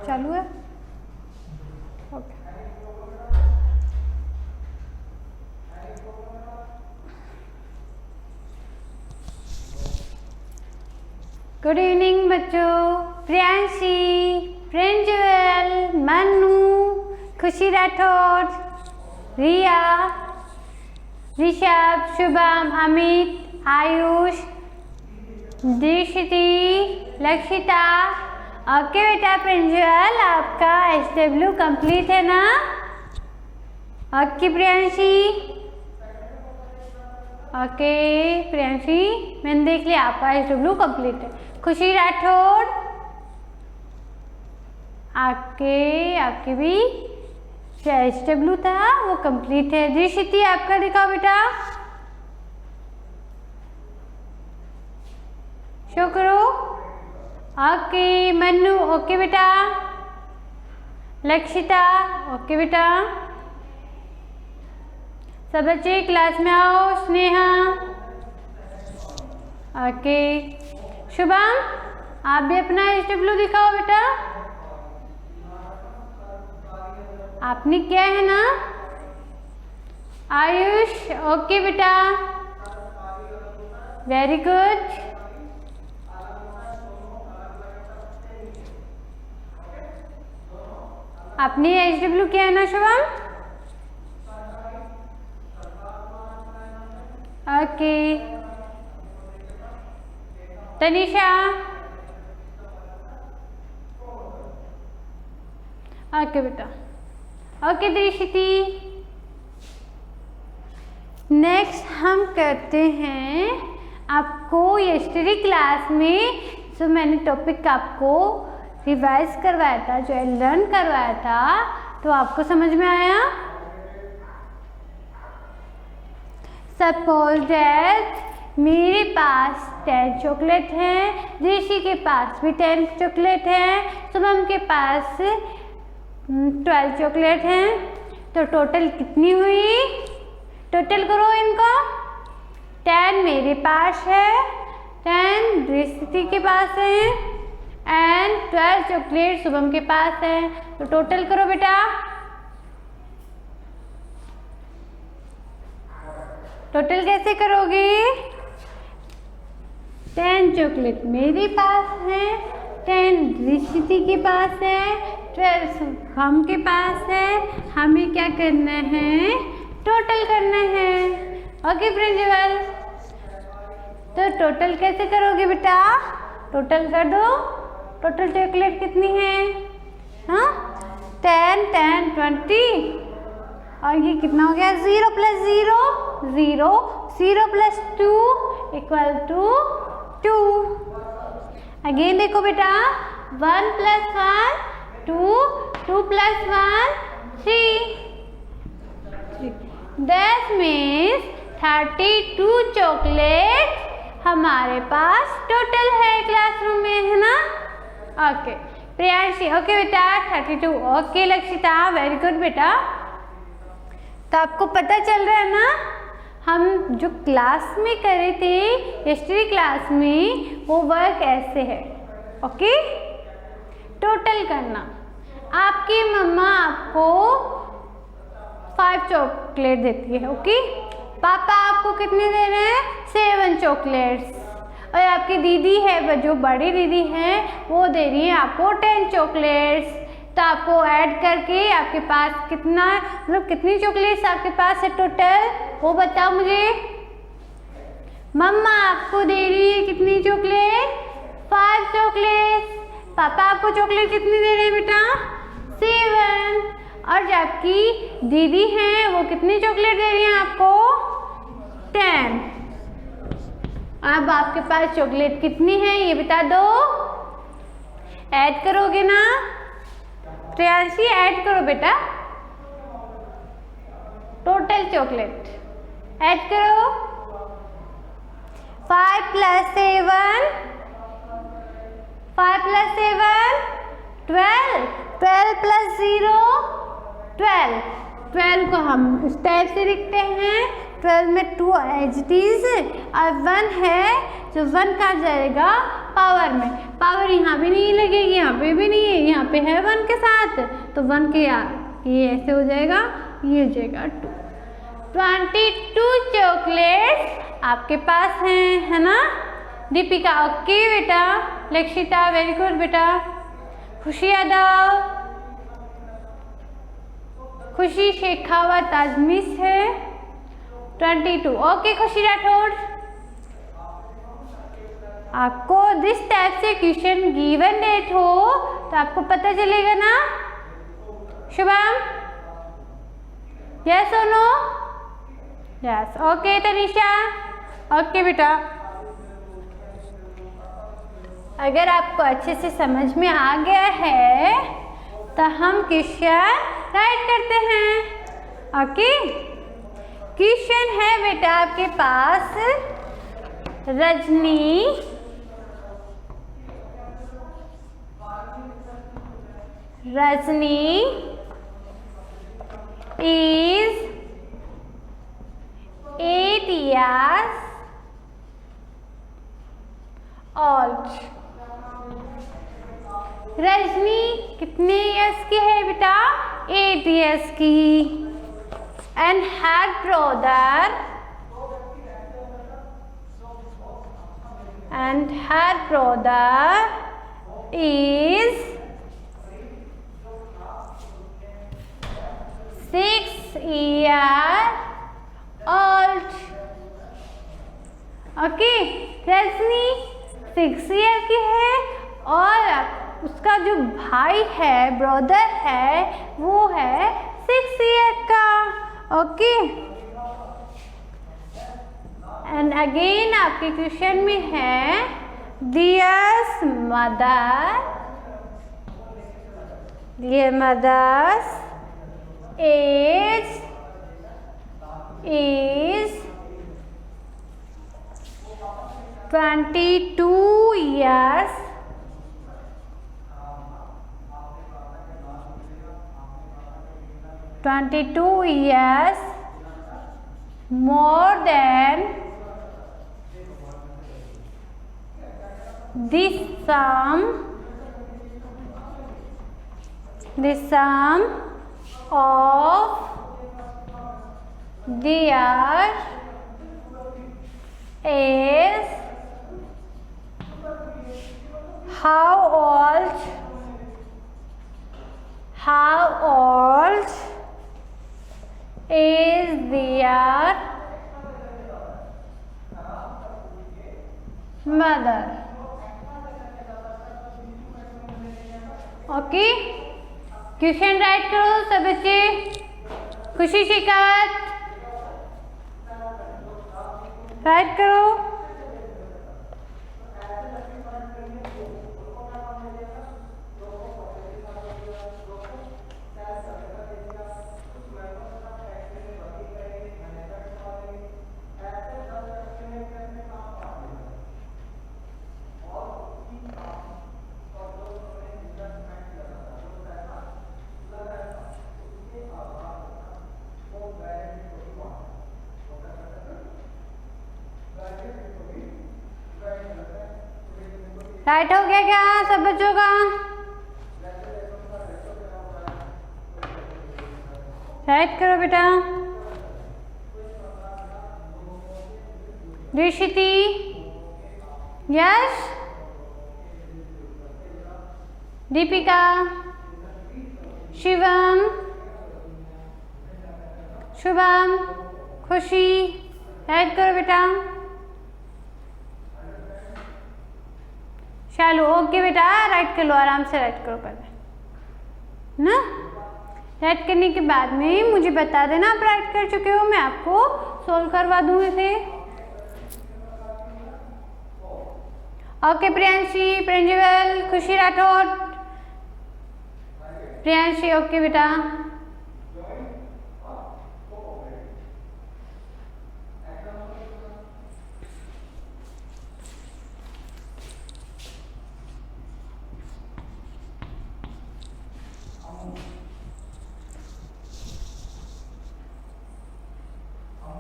चालू है? Okay. Good evening बच्चों। प्रियांशी, प्रिंजुअल, मनु, खुशी राठौर, रिया, ऋषभ, शुभम, अमित, आयुष, दृष्टि, लक्षिता। ओके बेटा प्रिंजुअल, आपका SW कंप्लीट है ना? ओके प्रियांशी। ओके प्रियांशी, मैंने देख लिया आपका SW कंप्लीट है। खुशी राठौर, आपके भी SW था वो कंप्लीट है। दृष्टि आपका दिखाओ बेटा, शो करो। ओके मनु, ओके बेटा। लक्षिता, ओके बेटा। सब बच्चे क्लास में आओ। स्नेहा, ओके। शुभम, आप भी अपना SW दिखाओ बेटा। आपने क्या है ना? आयुष, ओके बेटा, वेरी गुड। आपने SW क्या है ना शुभम? ओके। तनिषा, ओके बेटा। ओके दृष्टि। नेक्स्ट हम करते हैं आपको यस्टरडे क्लास में जो मैंने टॉपिक आपको रिवाइज करवाया था, जो लर्न करवाया था, तो आपको समझ में आया? सपोज दैट मेरे पास 10 चॉकलेट हैं, ऋषि के पास भी 10 चॉकलेट हैं, शुभम के पास 12 चॉकलेट हैं, तो टोटल कितनी हुई? टोटल करो इनको। 10 मेरे पास है, 10 ऋषि के पास है एंड 12 चॉकलेट शुभम के पास है, तो टोटल करो बेटा। टोटल कैसे करोगे? 10 चॉकलेट मेरे पास है, 10 ऋषि के पास है, 12 हम के पास है। हमें क्या करना है? टोटल करना है। ओके प्रिंसिपल, तो टोटल कैसे करोगे बेटा? टोटल कर दो। टोटल चॉकलेट कितनी है? हाँ 10 10 20 और ये कितना हो गया? 0 + 0 0, 0 + 2 = 2। अगेन देखो बेटा, 1 + 1 2, 2 + 1 3। That means 32 चॉकलेट हमारे पास टोटल है क्लासरूम में, है ना? ओके प्रियांशी, ओके बेटा 32। ओके लक्षिता, वेरी गुड बेटा। तो आपको पता चल रहा है ना, हम जो क्लास में कर रहे थे यस्टरडे क्लास में, वो वर्क ऐसे है। ओके, टोटल करना। आपकी मम्मा आपको 5 चॉकलेट देती है, ओके। पापा आपको कितने दे रहे हैं? 7 चॉकलेट्स। और आपकी दीदी है, जो बड़ी दीदी है, वो दे रही है आपको 10 चॉकलेट्स। तो आपको ऐड करके आपके पास कितना, मतलब कितनी चॉकलेट्स आपके पास है टोटल, वो बताओ मुझे। मम्मा आपको दे रही है कितनी चॉकलेट? 5 चॉकलेट्स। पापा आपको चॉकलेट कितनी दे रहे हैं बेटा? 7। और जो आपकी दीदी हैं वो कितनी चॉकलेट दे रही हैं आपको? 10। अब आपके पास चॉकलेट कितनी है ये बता दो। ऐड करोगे ना? प्रियांशी ऐड करो बेटा, टोटल चॉकलेट ऐड करो। 5 + 7 5 + 7 12 12 + 0 12 12 को हम इस टाइप से लिखते हैं 12 में 2 एज इट इज और 1 है, जो 1 का जाएगा पावर में। पावर यहाँ भी नहीं लगेगी, यहाँ पे भी नहीं है, यहाँ पे है 1 के साथ, तो 1 के ये ऐसे हो जाएगा, ये हो जाएगा 2। 22 चॉकलेट्स आपके पास हैं, है ना दीपिका? ओके बेटा। लक्षिता वेरी गुड बेटा। खुशी यादव, खुशी शेखावत आज मिस है। 22 ओके। खुशी राठौड़, आपको दिस टाइप से क्वेश्चन गिवन डेट हो तो आपको पता चलेगा ना। शुभम, यस और no? Yes. Okay Tanisha, okay बेटा। अगर आपको अच्छे से समझ में आ गया है तो हम क्वेश्चन राइट करते हैं। ओके, क्वेश्चन है बेटा आपके पास, Rajni is 8 years old। Rajni कितने इयर्स की है बेटा? 8 इयर्स की। And her brother is 6 years old। Okay, Rajni 6 year की है और उसका जो भाई है, ब्रदर है, वो है 6 ईयर का। ओके, एंड अगेन आपके क्वेश्चन में है dear mother's age is 22 years more than the sum of their age। How old is their mother? Okay, question right करो सब बच्चे। खुशी शेखावत राइट करो। राइट हो गया क्या सब बच्चों का? राइट करो बेटा। ऋषिति, यश, दीपिका, शिवम, शुभम, खुशी, राइट करो बेटा। चलो ओके बेटा, राइट कर लो, आराम से राइट करो पहले ना। राइट करने के बाद में मुझे बता देना आप राइट कर चुके हो, मैं आपको सोल्व करवा दूँ इसे। ओके प्रियांशी, प्रिंजिवल, खुशी राठौड़, प्रियांशी ओके बेटा।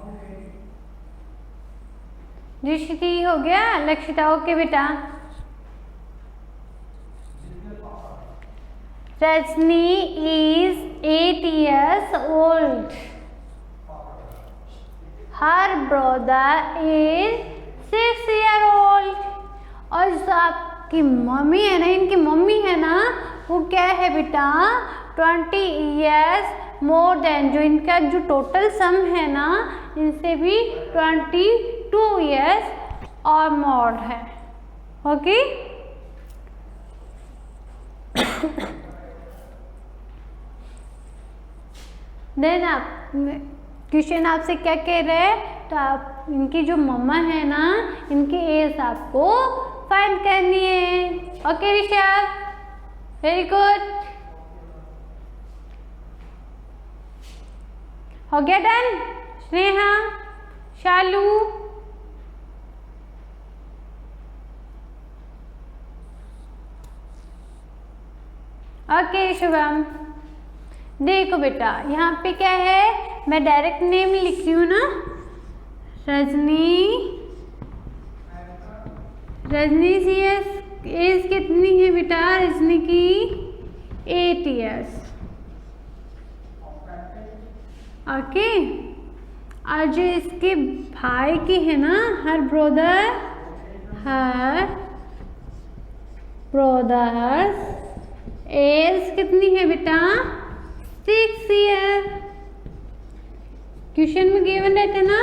Okay. ऋषिति हो गया, लक्षिता ओके बेटा। Rajni is 8 years old. Her brother is 6 years old. और जो आपकी मम्मी है ना, इनकी मम्मी है ना, वो क्या है बेटा 20 years मोर देन, जो इनका जो टोटल सम है ना इनसे भी 22 years और मोर है। ओके देन आप क्वेश्चन आपसे क्या कह रहे हैं, तो आप इनकी जो मम्मा है ना इनकी एज आपको फाइंड करनी है। ओके ऋषभ, वेरी गुड, हो गया डन। स्नेहा, शालू, ओके शुभम। देखो बेटा यहाँ पे क्या है, मैं डायरेक्ट नेम लिख रही हूँ ना, रजनी। रजनी सी एज कितनी है बेटा रजनी की 8 years। ओके, और जो इसके भाई की है ना, हर ब्रोदर्स एज कितनी है बेटा 6 years। क्वेश्चन में गिवन रहते ना,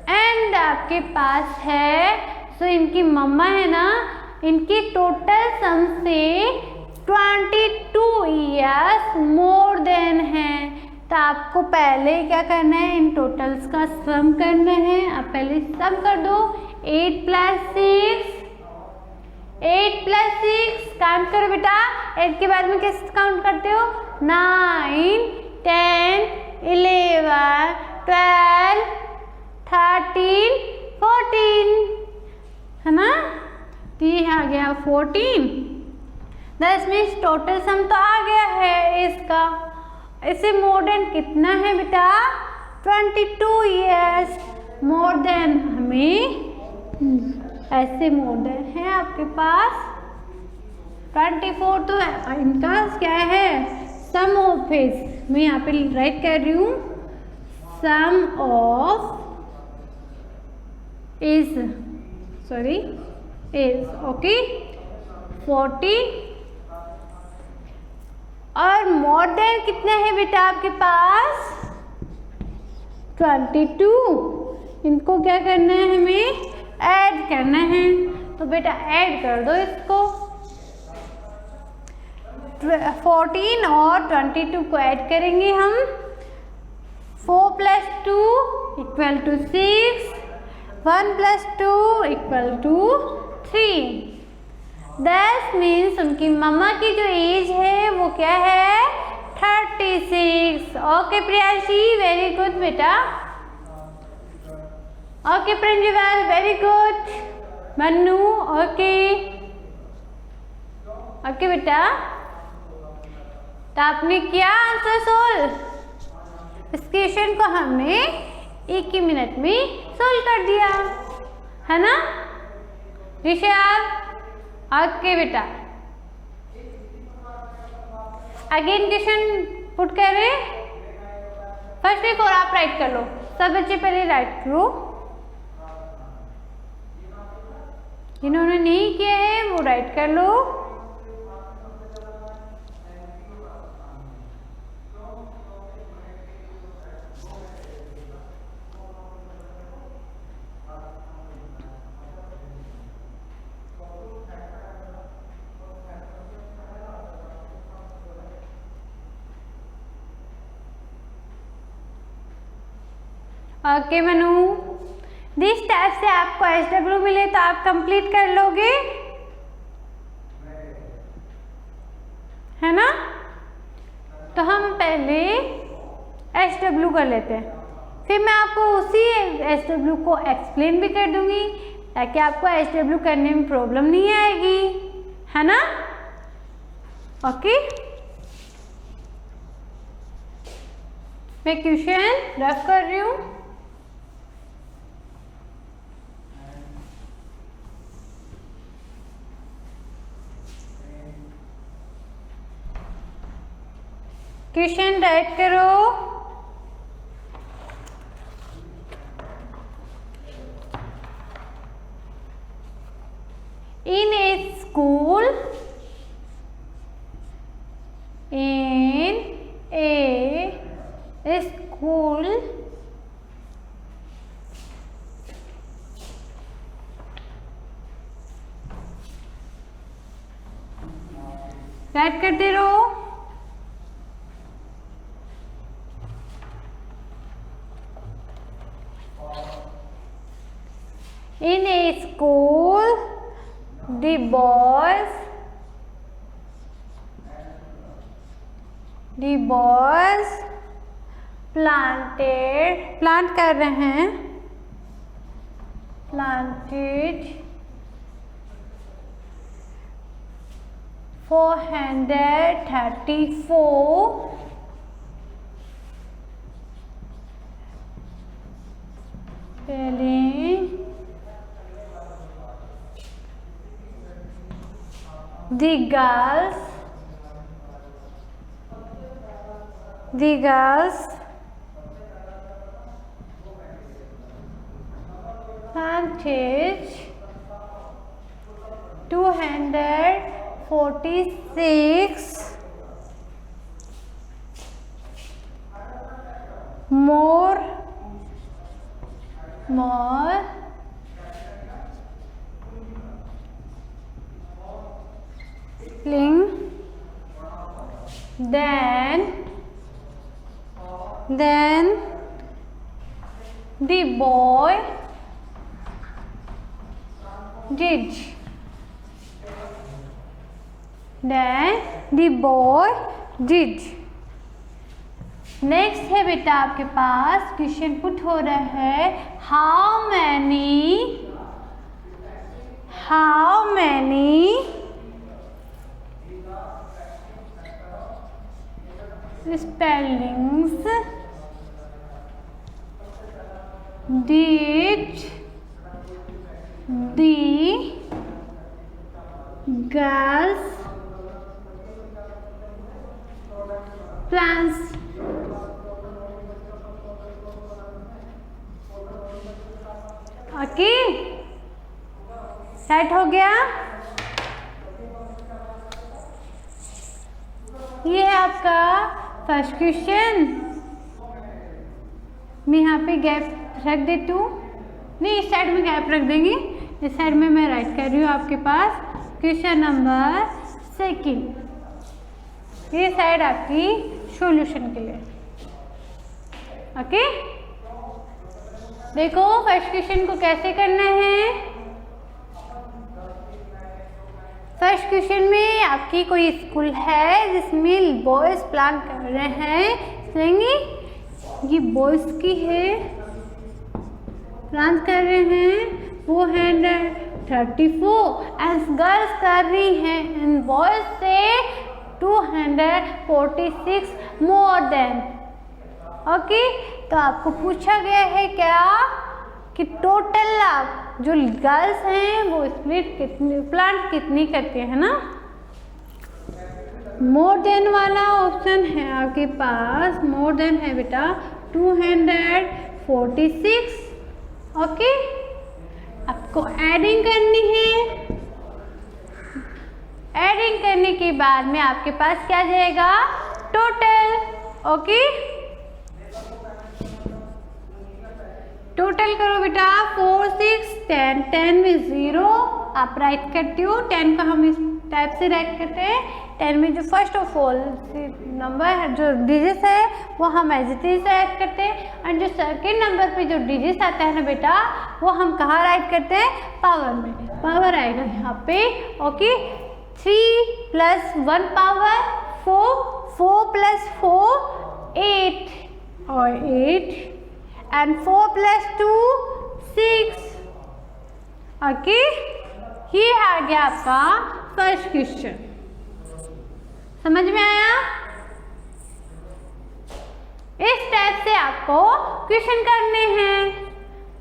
एंड आपके पास है सो इनकी मम्मा है ना, इनकी टोटल सम से 22 years मोर देन है। तो आपको पहले क्या करना है, इन टोटल्स का सम करना है। आप पहले सम कर दो, 8 + 6 काउंट करो बेटा। 8 के बाद में कैसे काउंट करते हो, 9 10 11 12 13 14 है ना, तो ये आ गया 14। 10 में टोटल सम तो आ गया है इसका। इसे मोर देन कितना है बेटा 22 years मोर देन, हमें ऐसे मोर देन है आपके पास 24। तो इनका क्या है सम ऑफ एज, मैं यहाँ पे राइट कर रही हूँ sum of age, sorry age. Okay 40 और मोर देन कितना है बेटा आपके पास 22। इनको क्या करना है, हमें ऐड करना है। तो बेटा ऐड कर दो इसको, 14 और 22 को ऐड करेंगे हम। 4 + 2 = 6, 1 + 2 = 3। दैट मीन्स उनकी मम्मा की जो एज है वो क्या है 36। ओके प्रियांशी, वेरी गुड बेटा। Okay Pranjwal, very good. Mannu, okay okay बेटा। तो आपने किया आंसर सोल्व। इस क्वेश्चन को हमने 1 ही मिनट में सोल्व कर दिया है ना ऋषभ। ओके बेटा, अगेन क्वेश्चन पुट कर रहे, फर्स्ट एक और आप राइट कर लो। सब बच्चे पहले राइट करो, जिन्होंने नहीं किया है वो राइट कर लो। ओके मनु, दिस टाइप से आपको SW मिले तो आप कंप्लीट कर लोगे है ना। तो हम पहले SW कर लेते हैं, फिर मैं आपको उसी SW को एक्सप्लेन भी कर दूंगी ताकि आपको SW करने में प्रॉब्लम नहीं आएगी, है ना। ओके, मैं क्वेश्चन रफ कर रही हूँ। क्वेश्चन राइट करो। In a school, राइट करते रहो। In a school, the boys plant कर रहे हैं, planted 434 the girls planted 246 more then the boy did. Next है बेटा आपके पास क्वेश्चन पुट हो रहा है, how many spellings did the girls plants? Okay, set हो गया। ये है आपका फर्स्ट क्वेश्चन। मैं यहाँ पे गैप रख देती हूँ, नहीं इस साइड में गैप रख देंगे, इस साइड में मैं राइट कर रही हूँ आपके पास क्वेश्चन नंबर 2। ये साइड आपकी सॉल्यूशन के लिए। ओके, देखो फर्स्ट क्वेश्चन को कैसे करना है। फर्स्ट क्वेश्चन में आपकी कोई स्कूल है जिसमें बॉयज प्लान कर रहे हैं, समझेंगे ये बॉयज की है, प्लान कर रहे हैं 434 एंड गर्ल्स कर रही हैं एंड बॉयज से 246 मोर देन। ओके, तो आपको पूछा गया है क्या कि टोटल जो गर्ल्स हैं वो स्प्लिट प्लांट कितनी करते हैं ना। मोर देन वाला ऑप्शन है आपके पास, मोर देन है बेटा 246। ओके, आपको एडिंग करनी है। एडिंग करने के बाद में आपके पास क्या जाएगा, टोटल। ओके, टोटल करो बेटा 4 6 10 10 में 0 आप राइट करते हो। 10 को हम इस टाइप से राइट करते हैं, 10 में जो फर्स्ट ऑफ ऑल नंबर जो डिजिट है वो हम एज इट इज राइट करते हैं, और जो सेकेंड नंबर पे जो डिजिट आता है ना बेटा वो हम कहाँ राइट करते हैं, पावर में। पावर आएगा यहाँ पे। ओके, 3 + 1 पावर 4, 4 + 4 8 और 8 and 4 + 2 6। ओके, ये आ गया आपका फर्स्ट क्वेश्चन। समझ में आया? इस टाइप से आपको क्वेश्चन करने हैं।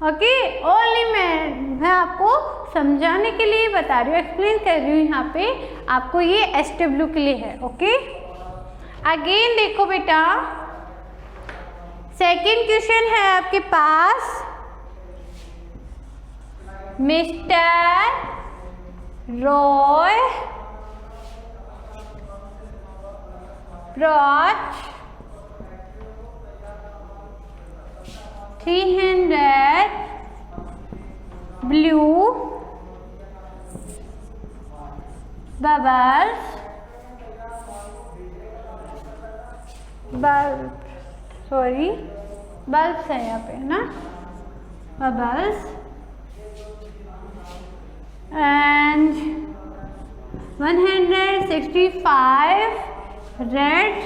ओके, ओनली मैं आपको समझाने के लिए बता रही हूँ, एक्सप्लेन कर रही हूँ। यहाँ पे आपको ये SW के लिए है। ओके, अगेन देखो बेटा, सेकंड क्वेश्चन है आपके पास, mister Roy brought 300 blue bubbles, bulbs है यहाँ पे, है ना, bubbles, and 165 red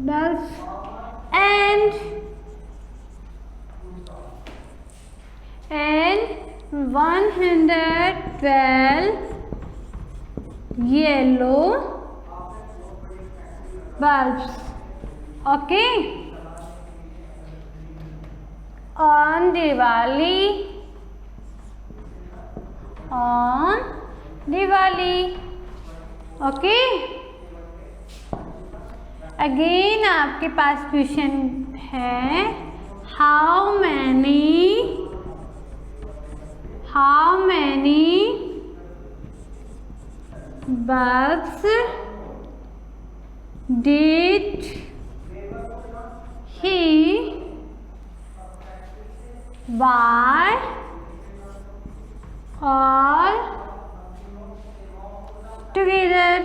bulbs and 112 yellow bulbs. Okay, on Diwali, okay. Again आपके पास क्वेश्चन है, how many bulbs did he buy all together?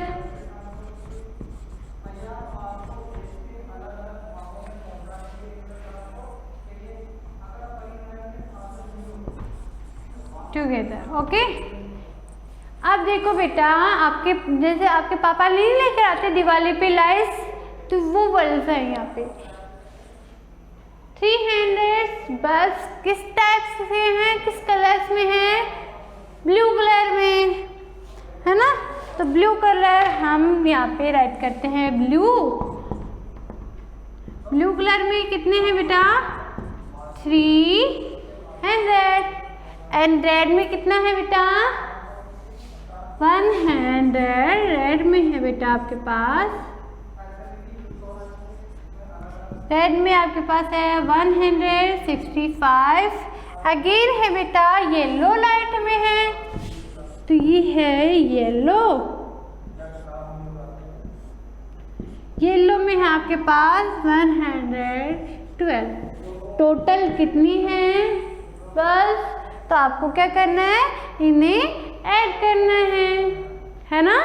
Okay. अब देखो बेटा, आपके जैसे आपके पापा नहीं लेकर आते दिवाली पे लाइट्स, तो वो बल्ब है यहाँ पे 300 बल्ब। किस टाइप से हैं, किस कलर्स में हैं? ब्लू कलर में, है ना। तो ब्लू कलर हम यहाँ पे राइट करते हैं, ब्लू कलर में कितने हैं बेटा? 300। एंड रेड में कितना है बेटा? 100। रेड में है बेटा आपके पास, रेड में आपके पास है 165। अगेन है बेटा येलो लाइट में है, तो ये है येलो में है आपके पास 112। टोटल कितनी है बस? तो आपको क्या करना है, इन्हें ऐड करना है ना।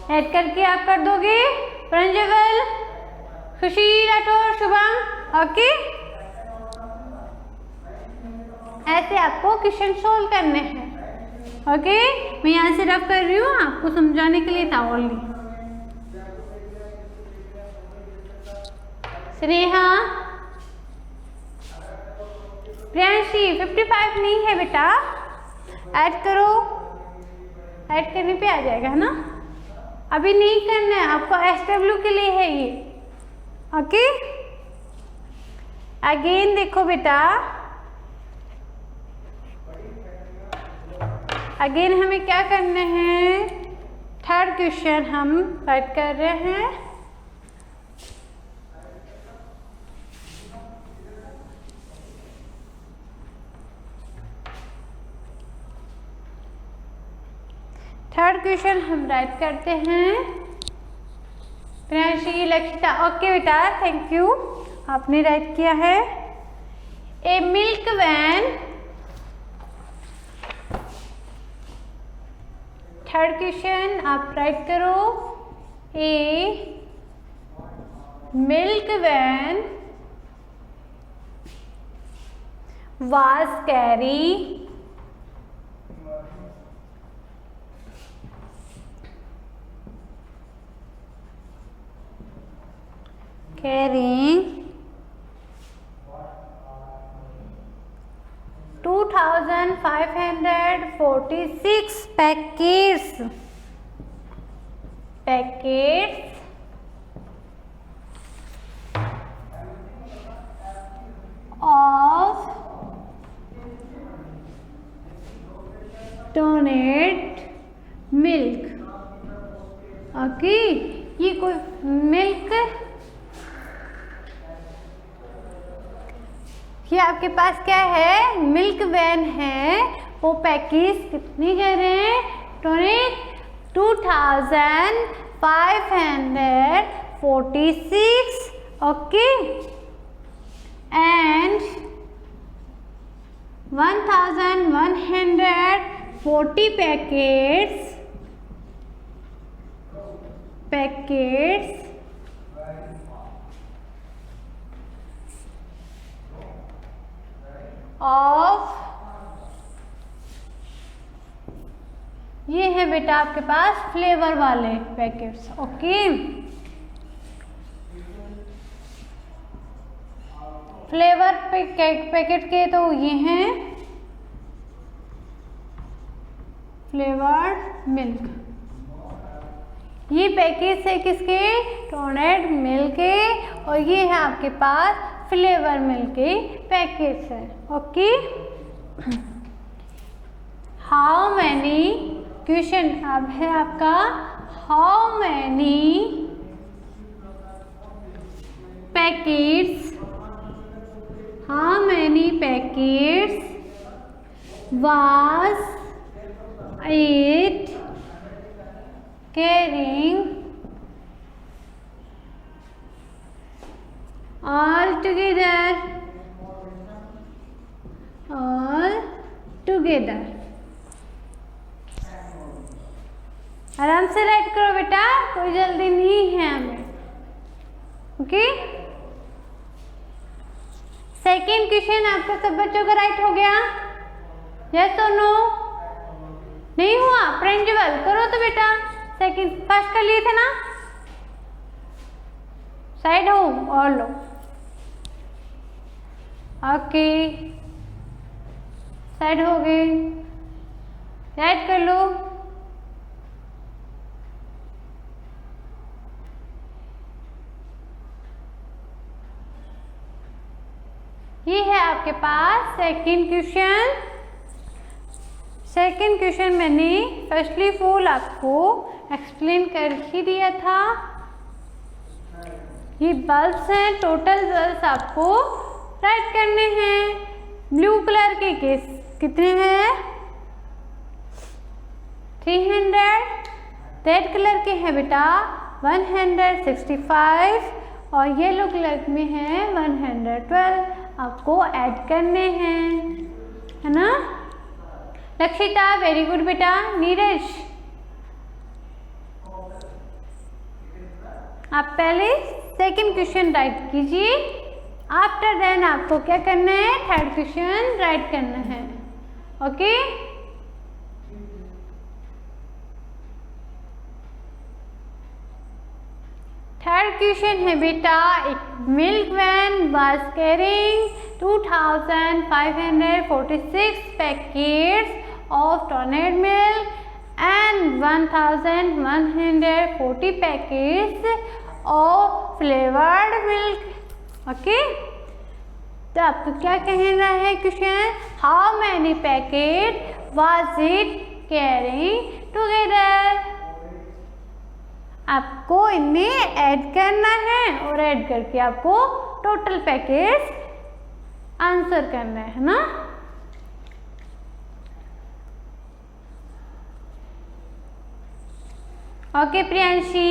ऐड करके आप कर दोगे प्रिंसिपल खुशी राठौर शुभम, ओके। ऐसे आपको क्वेश्चन सोल्व करने हैं, ओके। मैं यहाँ से रफ कर रही हूँ, आपको समझाने के लिए था ओनली। स्नेहा, प्रियांशी 55 नहीं है बेटा, ऐड करो, ऐड करने पे आ जाएगा, है ना। अभी नहीं करना है आपको, SW के लिए है ये, ओके। अगेन देखो बेटा, अगेन हमें क्या करना है, थर्ड क्वेश्चन हम राइट कर रहे हैं। थर्ड क्वेश्चन हम राइट करते हैं। प्रियांशी, लक्षिता, ओके बेटा, थैंक यू, आपने राइट किया है। A milk van, third question आप राइट करो। A milk van was carrying 2546 packets of toned milk. Okay, ये कोई मिल्क, ये आपके पास क्या है, मिल्क वैन है। वो पैकेज कितनी कह रहे हैं, टोनेट 2546, ओके, एंड 1140 पैकेट्स ऑफ, ये है बेटा आपके पास फ्लेवर वाले पैकेट्स। ओके, फ्लेवर पैकेट के तो ये हैं फ्लेवर्ड मिल्क। ये पैकेट है किसके, टोनेट मिल्क के, और ये है आपके पास फ्लेवर मिल्क के पैकेट्स है। ओके, हाउ मैनी, क्वेश्चन अब है आपका, how many packets, was it carrying all together? आराम से राइट करो बेटा, कोई जल्दी नहीं है हमें। ओके, सेकेंड क्वेश्चन आपका सब बच्चों का राइट हो गया, यस और नो? नहीं हुआ, प्रिंसिपल करो तो बेटा, सेकेंड फर्स्ट कर लिए थे ना, साइड हो और लो। ओके, साइड हो गए, राइट कर लो। ये है आपके पास सेकंड क्वेश्चन। सेकंड क्वेश्चन मैंने फर्स्टली फुल आपको एक्सप्लेन कर ही दिया था। ये बल्ब्स हैं, टोटल बल्ब्स आपको राइट करने हैं। ब्लू कलर के केस कितने हैं, 300। रेड कलर के हैं बेटा 165, और येलो कलर में है 112। आपको ऐड करने हैं, है ना? लक्षिता वेरी गुड बेटा। नीरज आप पहले सेकंड क्वेश्चन राइट कीजिए, आफ्टर देन आपको क्या करना है, थर्ड क्वेश्चन राइट करना है। ओके, थर्ड क्वेश्चन है बेटा, एक milk van was carrying 2546 packets of toned milk and 1140 packets of flavoured milk. Okay, तो आपको क्या कहना है question, how many packet was it carrying together. आपको इनमें ऐड करना है और ऐड करके आपको टोटल पैकेट्स आंसर करना है ना? ओके प्रियांशी,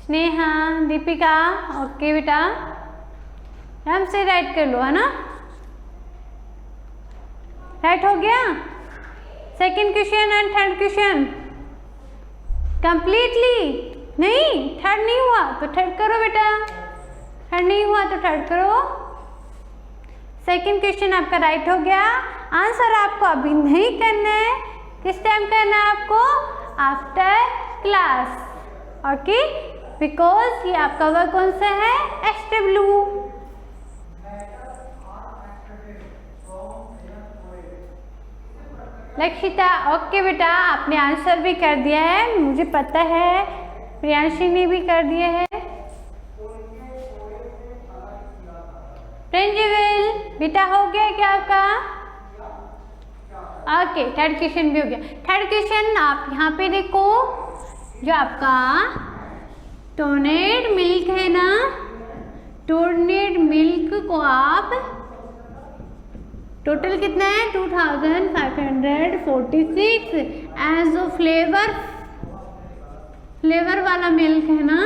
स्नेहा, दीपिका, ओके बेटा आराम से राइट कर लो, है ना? राइट हो गया second question and third question completely? नहीं, थर्ड नहीं हुआ तो थर्ड करो बेटा, थर्ड नहीं हुआ तो थर्ड करो। सेकंड क्वेश्चन आपका राइट हो गया। आंसर आपको अभी नहीं करना है, किस टाइम करना है आपको, आफ्टर क्लास। ओके, बिकॉज ये आपका वर्क कौन सा है, SW। लक्षिता ओके बेटा, आपने आंसर भी कर दिया है, मुझे पता है प्रियांशी ने भी कर दिया है। प्रिंसिपल बेटा हो गया क्या आपका? ओके, थर्ड क्वेश्चन भी हो गया। थर्ड क्वेश्चन आप यहाँ पे देखो, जो आपका टोनेड मिल्क है ना, टोनेड मिल्क को आप टोटल कितना है 2546 एज जो फ्लेवर वाला मिल्क है ना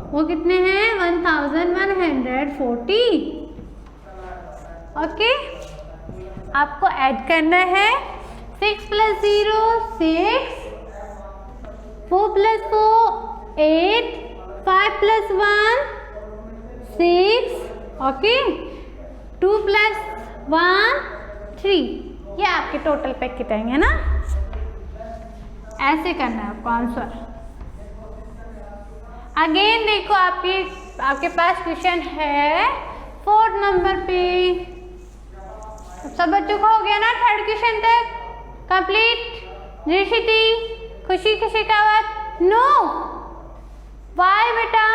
वो कितने हैं 1140। ओके, आपको ऐड करना है 6 + 0 6, 4 + 4 8, 5 + 1 6, ओके, 2 + 1 3। ये आपके टोटल पैकेट आएंगे ना, ऐसे करना है आपको आंसर। अगेन देखो आपके पास क्वेश्चन है 4 नंबर पे। सब बच्चों को हो गया ना थर्ड क्वेश्चन तक कंप्लीट? दृष्टि खुशी की शिकावत नो, वाई बेटा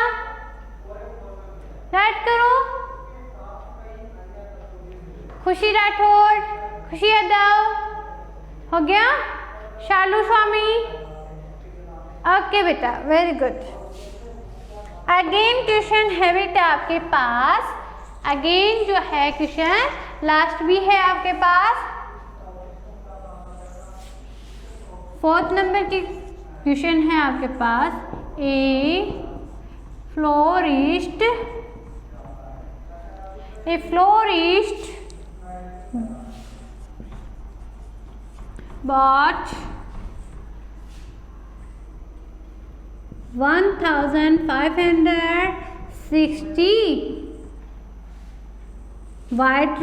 राइट करो। खुशी राठौड़, खुशी यादव हो गया। शालू स्वामी, ओके बेटा वेरी गुड। अगेन क्वेश्चन है बेटा आपके पास, अगेन जो है क्वेश्चन लास्ट भी है आपके पास। 4th नंबर की क्वेश्चन है आपके पास। ए फ्लोरिस्ट bought 1560 white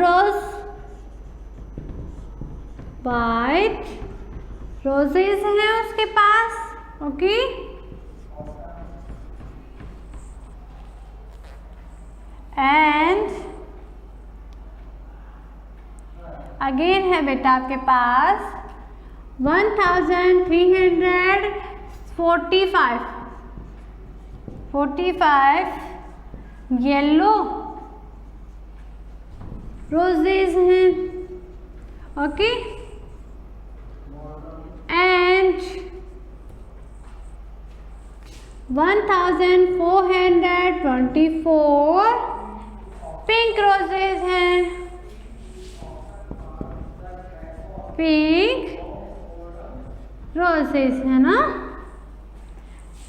roses हैं उसके पास। ओके, एंड अगेन है बेटा आपके पास 1345 येलो रोजेस हैं। ओके, एंड 1424 पिंक रोजेस हैं। पिंक रोजेस है ना।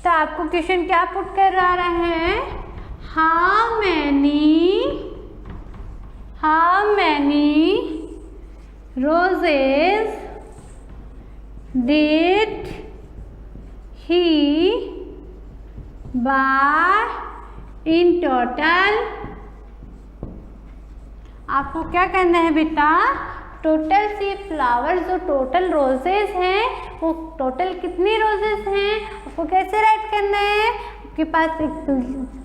तो आपको क्वेश्चन क्या पुट कर रहा है? How many roses did he buy in total? आपको क्या करना है बेटा, टोटल सी फ्लावर्स जो टोटल रोजेस हैं वो टोटल कितनी रोजेस हैं आपको कैसे राइट करना है। आपके पास एक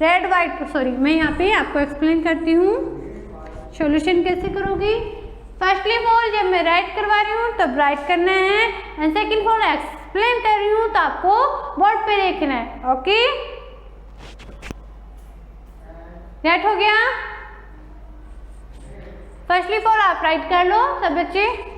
रेड वाइट, सॉरी मैं यहाँ पे आपको एक्सप्लेन करती हूँ सॉल्यूशन कैसे करोगी। फर्स्टली ऑफ ऑल जब मैं राइट करवा रही हूँ तब राइट करना है, and second of all explain कर रही हूँ तो आपको बोर्ड पे देखना है। ओके, राइट हो गया। फर्स्टली ऑफ ऑल आप राइट कर लो सब बच्चे।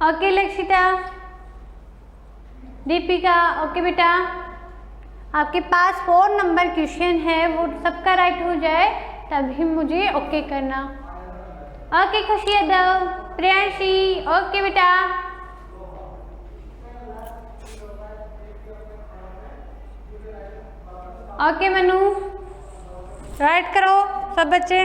ओके लक्षिता, दीपिका, ओके बेटा आपके पास 4 नंबर क्वेश्चन है वो सबका राइट हो जाए तभी मुझे ओके करना। ओके खुशी यादव, प्रियांशी, ओके बेटा। ओके मनु, राइट करो सब बच्चे।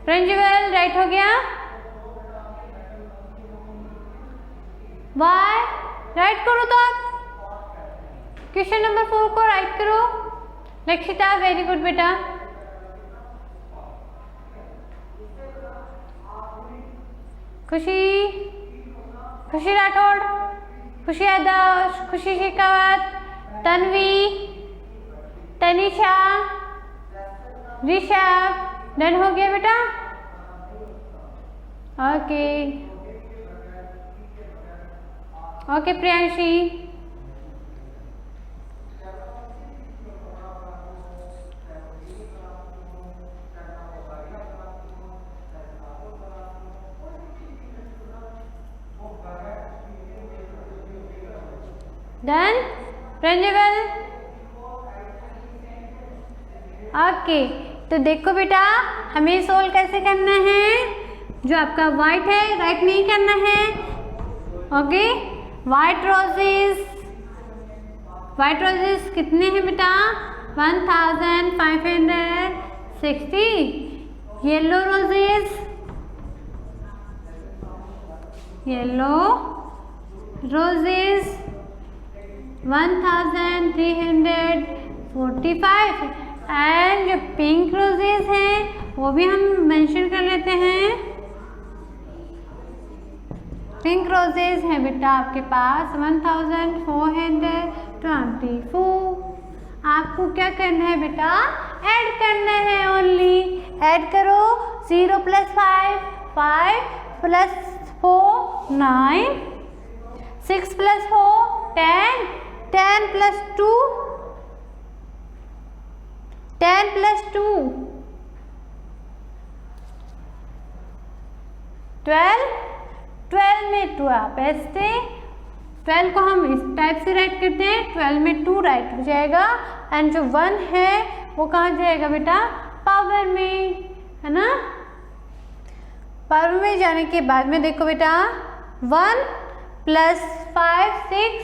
प्रिंसिपल राइट हो गया। वाई राइट करो तो आप क्वेश्चन नंबर 4 को राइट करो। लक्षिता वेरी गुड बेटा। खुशी राठौड़, खुशी आदर्श, खुशी शेखावत, तन्वी, तनिषा, ऋषभ। डन हो गया बेटा? Okay okay Priyanshi. Done principal. Okay तो देखो बेटा, हमें सोल्व कैसे करना है। जो आपका वाइट है राइट नहीं करना है। ओके वाइट रोजेस कितने हैं बेटा? 1560। येलो रोजेस 1345 एंड जो पिंक रोजेस हैं वो भी हम मेंशन कर लेते हैं। पिंक रोजेस हैं बेटा आपके पास 1424। आपको क्या करना है बेटा? ऐड करना है ओनली। ऐड करो 0 + 5 5 + 4 9 6 + 4 10 10 + 2 10 + 2 12 12 में 2 आप ऐसे 12 को हम इस टाइप से राइट करते हैं। 12 में 2 राइट हो जाएगा एंड जो 1 है वो कहाँ जाएगा बेटा? पावर में, है ना। पावर में जाने के बाद में देखो बेटा 1 + 5 6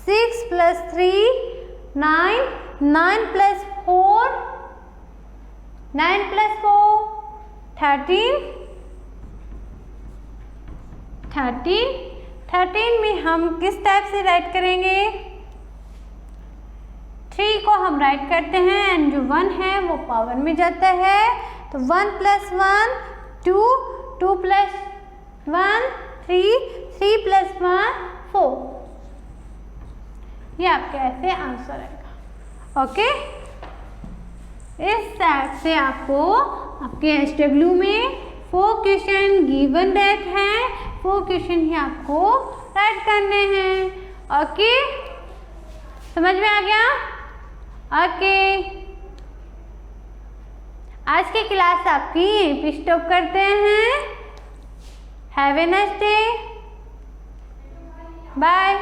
6 + 3 9 9 + 4 9 + 4 13 13 में हम किस टाइप से राइट करेंगे? 3 को हम राइट करते हैं एंड जो 1 है वो पावर में जाता है। तो 1 + 1 2 2 + 1 3 3 + 1 4। ये आपके ऐसे आंसर आएगा। ओके इस टाइप से आपको आपके SW में 4 क्वेश्चन गिवन दैट है। 4 क्वेश्चन ही आपको राइट करने हैं। ओके समझ में आ गया? ओके आज की क्लास आपकी यहीं पे स्टॉप करते हैं। Have a nice day. Bye.